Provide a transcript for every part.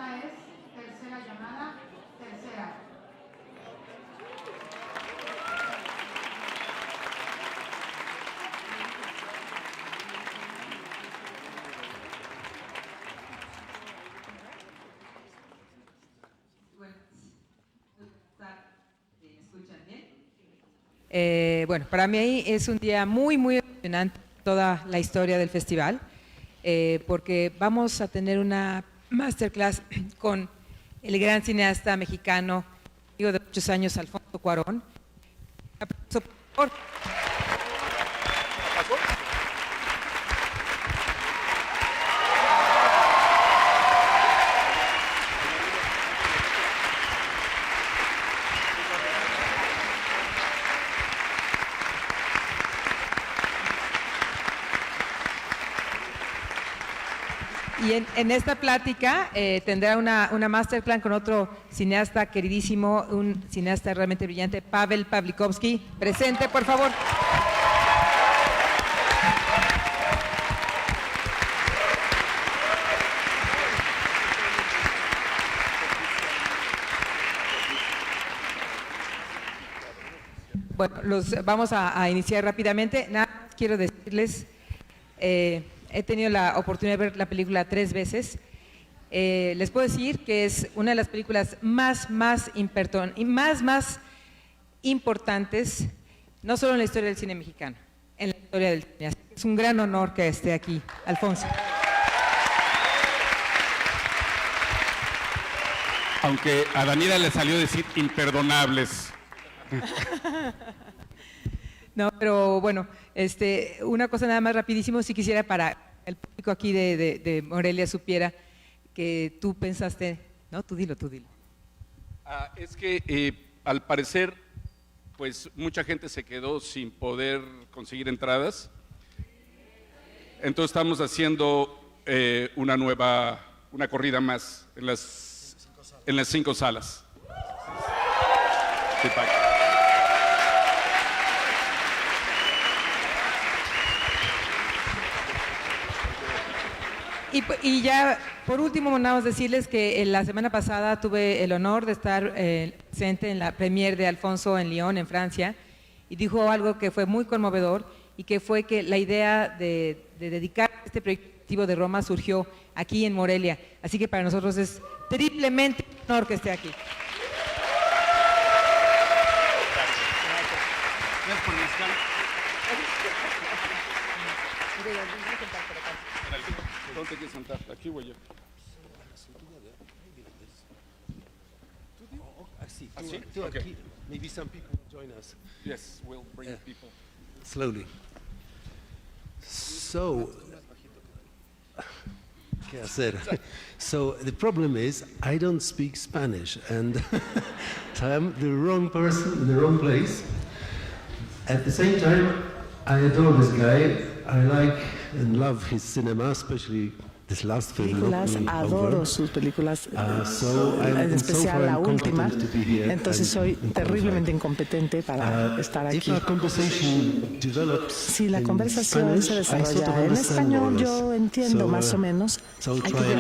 llamada es tercera llamada, tercera. Bueno, para mí es un día muy, muy emocionante toda la historia del festival, porque vamos a tener una masterclass con el gran cineasta mexicano, amigo de muchos años, Alfonso Cuarón. Aplauso, por favor. Y en esta plática tendrá una masterclass con otro cineasta queridísimo, un cineasta realmente brillante, Pavel Pawlikowski. Presente, por favor. Bueno, vamos a iniciar rápidamente. Nada más quiero decirles... he tenido la oportunidad de ver la película 3 veces. Les puedo decir que es una de las películas más importantes, no solo en la historia del cine mexicano, en la historia del cine. Es un gran honor que esté aquí, Alfonso. Aunque a Daniela le salió decir imperdonables. No, pero bueno, una cosa nada más rapidísimo, si quisiera para el público aquí de Morelia supiera que tú pensaste, ¿no? Tú dilo. Es que al parecer, pues mucha gente se quedó sin poder conseguir entradas. Entonces estamos haciendo una corrida más en las 5 salas. Sí, Paco. Y ya, por último, nada más decirles que la semana pasada tuve el honor de estar presente en la premiere de Alfonso en Lyon, en Francia, y dijo algo que fue muy conmovedor, y que fue que la idea de dedicar este proyecto de Roma surgió aquí en Morelia. Así que para nosotros es triplemente un honor que esté aquí. Gracias por el mezcal. ¿Dónde te quieres sentar? ¿Aquí o allá? ¿Así? Okay. Maybe some people join us. Yes, we'll bring people. Slowly. So, ¿qué hacer? So the problem is I don't speak Spanish and I'm the wrong person in the wrong place. At the same time, I adore this guy. I like and love his cinema, especially this last film. Adoro sus películas, So en especial la última. to be here Entonces soy terriblemente incompetente para estar aquí. If our conversation develops Si la in conversación Spanish, se I sort of desarrolla en understand español, more or yo less. entiendo más o menos. So I'll Hay try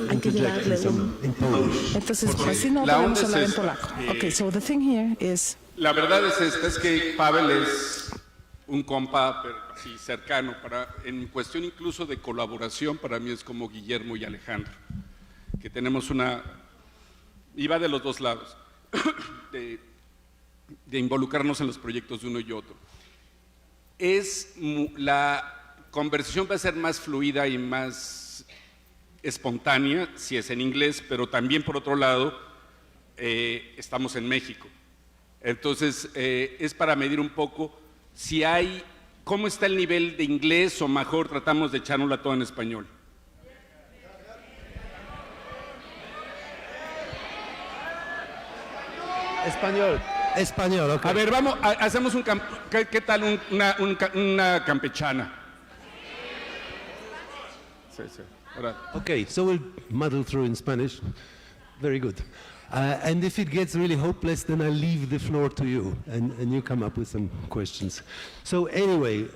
and que llevarle in Polish. Entonces, Porque pues si no, la podemos onda es hablar en esta, polaco. Okay, so the thing here is... La verdad es esta, es que Pavel es un compa así cercano, en cuestión incluso de colaboración, para mí es como Guillermo y Alejandro, que tenemos y va de los dos lados, de involucrarnos en los proyectos de uno y otro. La conversación va a ser más fluida y más espontánea si es en inglés, pero también por otro lado estamos en México. Entonces es para medir un poco cómo está el nivel de inglés, o mejor tratamos de echárnosla todo en español. Español, okay. A ver, hacemos ¿qué tal una campechana? Sí. Ahora. Okay, so we'll muddle through in Spanish. Very good. And if it gets really hopeless, then I'll leave the floor to you, and you come up with some questions. So anyway,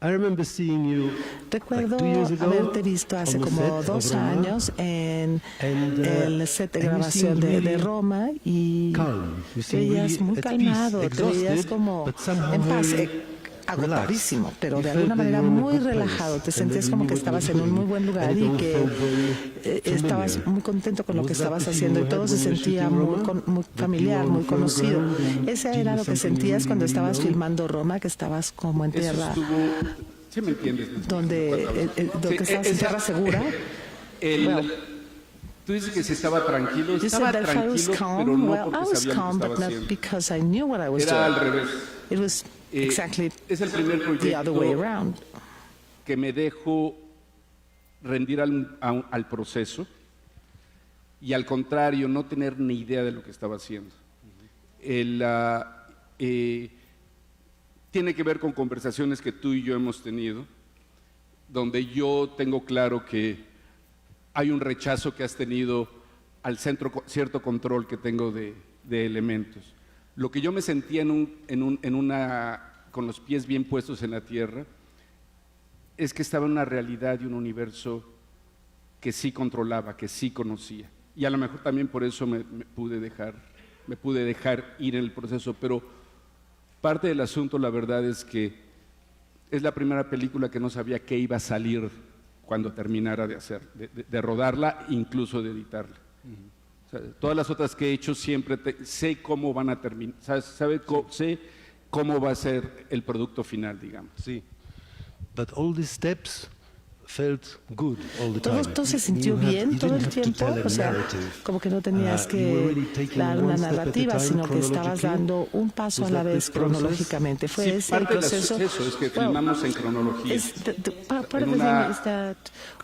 I remember seeing you Recuerdo like 2 years ago haberte visto hace on the como set 2 of Roma, años en and, el set de and you grabación seemed de really Roma y calm. You te seemed veías really muy at calmado, peace, te veías exhausted, como but somehow en paz, very agotadísimo, relaxed. pero You de felt alguna that you manera were in a muy good place, relajado, te and sentías that como you que knew what estabas you en were un muy doing, buen lugar and it y all que felt very estabas familiar. muy contento con lo que Was that estabas the feeling haciendo y you had todo se when you were sentía shooting muy, Roma? muy That you familiar, were on muy firm conocido. ground and Ese dealing era with lo que something you sentías cuando really estabas know? filmando Roma, que estabas como en Eso tierra, estuvo, ¿sí me entiendes? donde Sí, que estabas en esa- tierra segura. el- Well, tú dices que si estaba tranquilo, You estaba said that I was tranquilo, pero calm. no Well, I porque was sabía lo calm, que but estaba not haciendo. because I knew what I was Era al doing. revés. It was exactly Es el primer the other way proyecto around. que me dejo rendir al proceso y al contrario, no tener ni idea de lo que estaba haciendo. Tiene que ver con conversaciones que tú y yo hemos tenido, donde yo tengo claro que hay un rechazo que has tenido al cierto control que tengo de elementos. Lo que yo me sentía con los pies bien puestos en la tierra es que estaba en una realidad y un universo que sí controlaba, que sí conocía. Y a lo mejor también por eso me pude dejar ir en el proceso, pero parte del asunto, la verdad, es que es la primera película que no sabía qué iba a salir cuando terminara de rodarla, incluso de editarla. O sea, todas las otras que he hecho siempre sé cómo van a terminar, sé cómo va a ser el producto final, digamos. Sí. But all these steps felt good all the time. Todo se sintió You bien you todo didn't el have to tiempo, tell a o sea, narrative. como que no tenías You were que really taking dar one una step at a narrativa, time sino que estabas chronologically. dando un paso a Was la that vez this process? cronológicamente. Fue Sí, ese el parte del proceso. proceso es que Well, filmamos en cronología. Part of en the una thing is that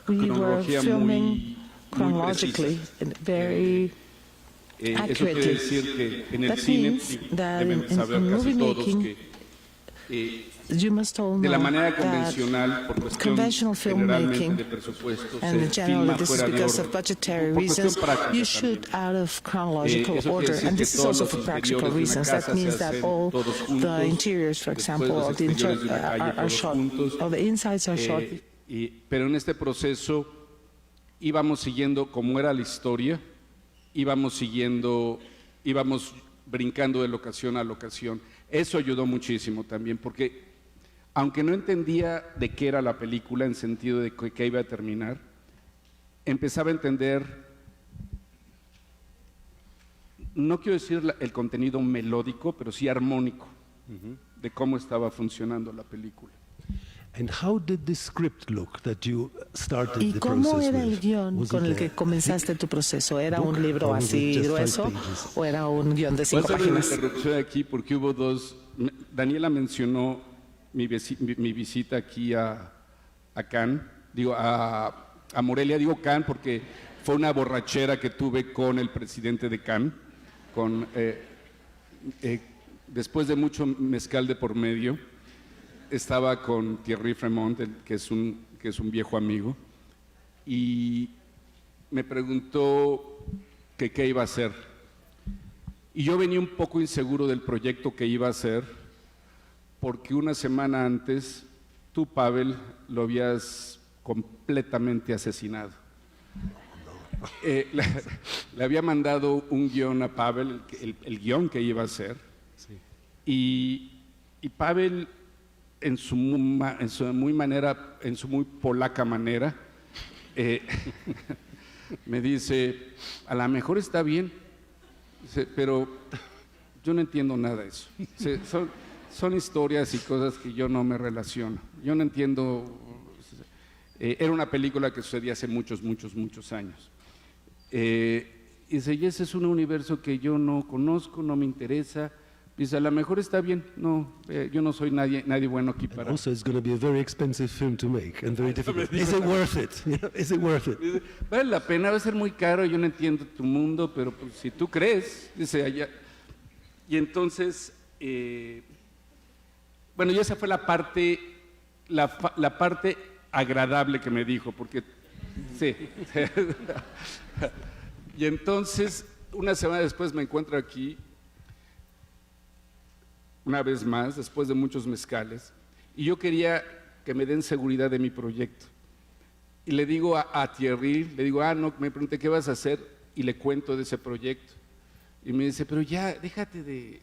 we were cronología filming muy chronologically, precisa. and very Eso quiere accurately. decir que en el That cine, means that deben in saber casi movie todos making, que you must all de la know manera that convencional, por cuestión conventional generalmente filmmaking, de presupuesto, and se generally filma this is fuera de because orden. of budgetary Por cuestión reasons, práctica you también. shoot out of chronological Eso quiere order, decir and que this is todos also los for practical interiores de una reasons. That casa means se that hacen all todos juntos, the interiors, for después example, los of the exteriores de una calle are todos shot, juntos. or the insides are shot. Pero en este proceso íbamos siguiendo como era la historia, íbamos brincando de locación a locación. Eso ayudó muchísimo también, porque aunque no entendía de qué era la película en sentido de que iba a terminar, empezaba a entender, no quiero decir el contenido melódico, pero sí armónico, de cómo estaba funcionando la película. And how did the script look that you started ¿Y the cómo process era el with? guión Was con it el a que comenzaste tu proceso? ¿Era book un libro or was it así just 5 grueso pages? o era un guión de Voy a 5 hacer una páginas? interrupción aquí porque hubo dos. Daniela mencionó mi visita aquí a Cannes, a Morelia, digo Cannes porque fue una borrachera que tuve con el presidente de Cannes, después de mucho mezcal de por medio, estaba con Thierry Fremont, que es un viejo amigo, y me preguntó que qué iba a hacer. Y yo venía un poco inseguro del proyecto que iba a hacer, porque una semana antes tú, Pavel, lo habías completamente asesinado. Le había mandado un guión a Pavel, el guión que iba a hacer, y Pavel, en su muy polaca manera, me dice, a lo mejor está bien, pero yo no entiendo nada de eso. Son historias y cosas que yo no me relaciono. Yo no entiendo. Era una película que sucedía hace muchos años. Y dice, y ese es un universo que yo no conozco, no me interesa. Dice, a lo mejor está bien, no, yo no soy nadie bueno aquí para... Also, it's going to be a very expensive film to make and very difficult. Is it worth it? You know, is it worth it? Dice, vale la pena, va a ser muy caro, yo no entiendo tu mundo, pero pues, si tú crees, dice allá. Y entonces, bueno, y esa fue la parte agradable que me dijo, porque sí. Y entonces, una semana después me encuentro aquí, una vez más, después de muchos mezcales, y yo quería que me den seguridad de mi proyecto. Y le digo a Thierry, le digo, no, me pregunté qué vas a hacer y le cuento de ese proyecto. Y me dice, pero ya, déjate de,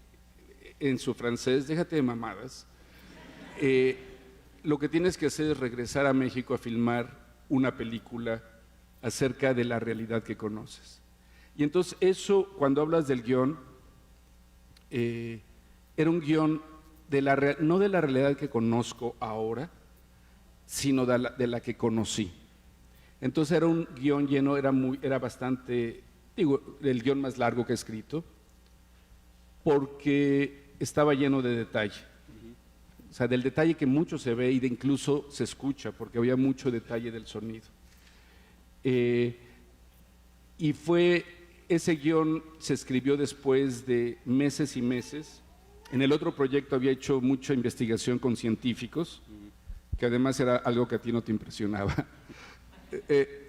en su francés, déjate de mamadas. Lo que tienes que hacer es regresar a México a filmar una película acerca de la realidad que conoces. Y entonces eso, cuando hablas del guión, era un guión no de la realidad que conozco ahora, sino de la que conocí. Entonces era un guión lleno, era bastante, digo, el guión más largo que he escrito, porque estaba lleno de detalle. O sea, del detalle que mucho se ve y de incluso se escucha, porque había mucho detalle del sonido. Y ese guión se escribió después de meses y meses. En el otro proyecto había hecho mucha investigación con científicos, que además era algo que a ti no te impresionaba.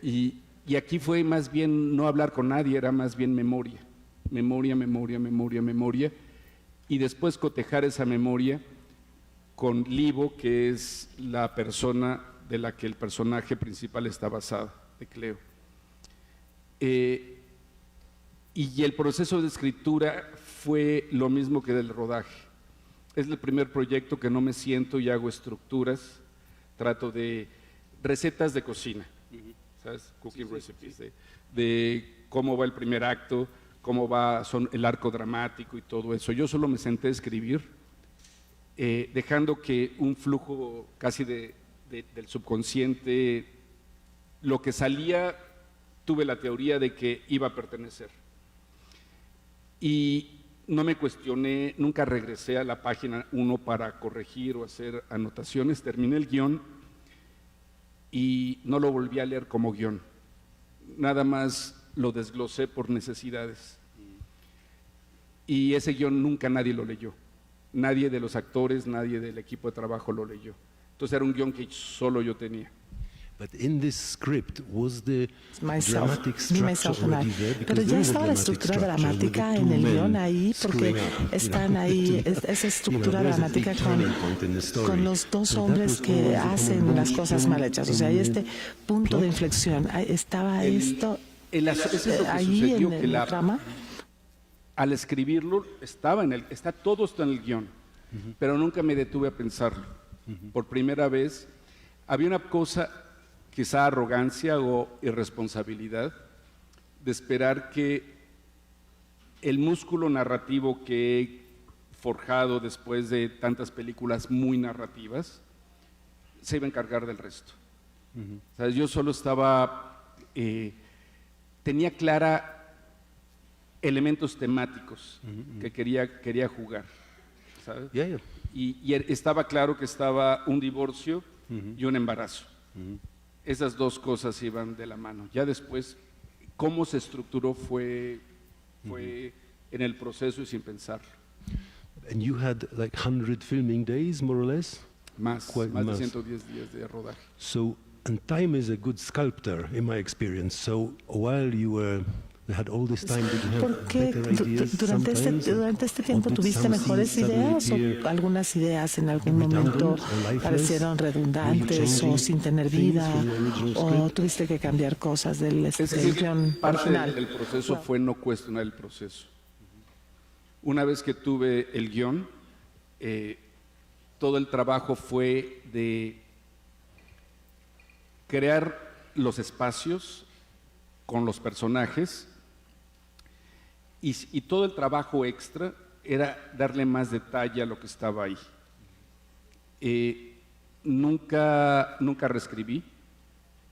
Y aquí fue más bien no hablar con nadie, era más bien memoria. Memoria. Y después cotejar esa memoria con Livo, que es la persona de la que el personaje principal está basado, de Cleo. Y el proceso de escritura fue lo mismo que del rodaje. Es el primer proyecto que no me siento y hago estructuras, trato de recetas de cocina, ¿sabes? Cooking recipes, de cómo va el primer acto, cómo va el arco dramático y todo eso. Yo solo me senté a escribir, dejando que un flujo casi del subconsciente, lo que salía, tuve la teoría de que iba a pertenecer. Y no me cuestioné, nunca regresé a la página 1 para corregir o hacer anotaciones, terminé el guión y no lo volví a leer como guión, nada más lo desglosé por necesidades. Y ese guión nunca nadie lo leyó, nadie de los actores, nadie del equipo de trabajo lo leyó. Entonces era un guión que solo yo tenía. But in this script was the Myself, dramatic me, structure myself and I. already there? Pero Because ya there is a estaba la dramatic estructura structure with the dramática two en el men guión ahí, porque screwing up, están ahí, esa estructura there's a big dramática turning point in the story. con los dos So that hombres was que always a hacen kind of las cosas mal hechas. O sea, hay este punto de inflexión. Estaba esto Eso es lo que ahí sucedió, en que el trama. al escribirlo todo está en el guión, pero nunca me detuve a pensarlo. Por primera vez había una cosa, quizá arrogancia o irresponsabilidad, de esperar que el músculo narrativo que he forjado después de tantas películas muy narrativas se iba a encargar del resto. O sea, yo solo tenía clara elementos temáticos que quería jugar, ¿sabes? Yeah. Y estaba claro que estaba un divorcio y un embarazo. Esas dos cosas iban de la mano. Ya después, cómo se estructuró fue en el proceso y sin pensarlo. And you had like 100 filming days, more or less? Más Quite de más. 110 días de rodaje. So, and time is a good sculptor, in my experience. So, while you had all this time, did you have ¿Por qué better ideas durante este tiempo or did tuviste some mejores scenes suddenly ideas appear o algunas ideas en algún redundant momento or lifeless? parecieron redundantes Were you o sin tener changing vida things from the original o script? tuviste que cambiar cosas del Es guión parte original? del proceso fue no cuestionar el proceso. Una vez que tuve el guión, todo el trabajo fue de crear los espacios con los personajes y todo el trabajo extra era darle más detalle a lo que estaba ahí. Nunca reescribí.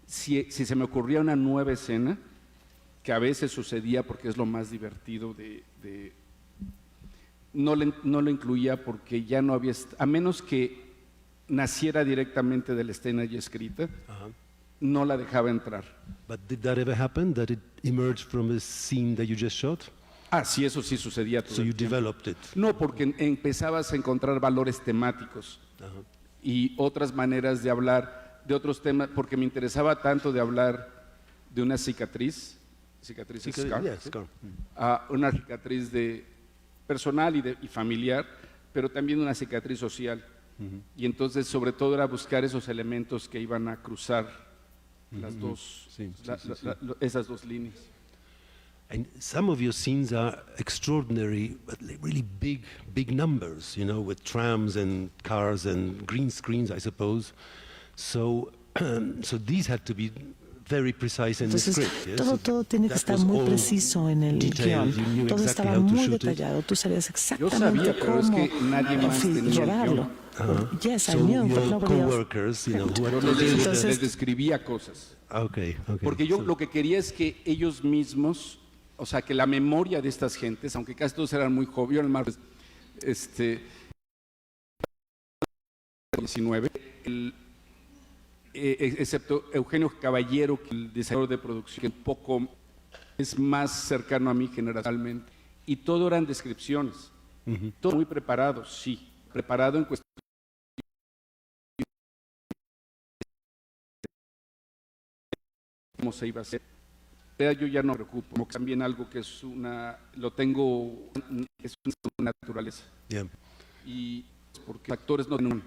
Si se me ocurría una nueva escena, que a veces sucedía porque es lo más divertido no lo incluía porque ya no había, a menos que naciera directamente de la escena ya escrita, no la dejaba entrar. But did that ever happen, that it emerged from a scene that you just shot? Sí, eso sí sucedía todo So you el tiempo. developed it? No, porque empezabas a encontrar valores temáticos y otras maneras de hablar de otros temas, porque me interesaba tanto de hablar de una cicatriz scar, Yeah, scar. una cicatriz personal y familiar, pero también una cicatriz social, Y entonces, sobre todo, era buscar esos elementos que iban a cruzar las dos, esas dos líneas. And some of your scenes are extraordinary, but really big numbers, you know, with trams and cars and green screens, I suppose. So, so these had to be very precise in the Entonces, script. Yes? todo tiene que estar muy preciso en el guión. Todo estaba muy detallado. Tú sabías exactamente sabía, pero es cómo que nadie más tenía el rodarlo. Yes, I So knew, but your nobody else. co-workers, you know, who had Yo to deal with les describía cosas. Okay. Porque yo So- lo que quería es que ellos mismos, o sea, que la memoria de estas gentes, aunque casi todos eran muy jóvenes, yo en el mar, 19, excepto Eugenio Caballero, que el diseñador de producción, que un poco es más cercano a mí generacionalmente, y todo eran descripciones, todo muy preparado, sí, preparado en cuestión de cómo se iba a hacer. Yo ya no me preocupo, como que también algo que es lo tengo, es una naturaleza, Yeah. y porque los actores no tienen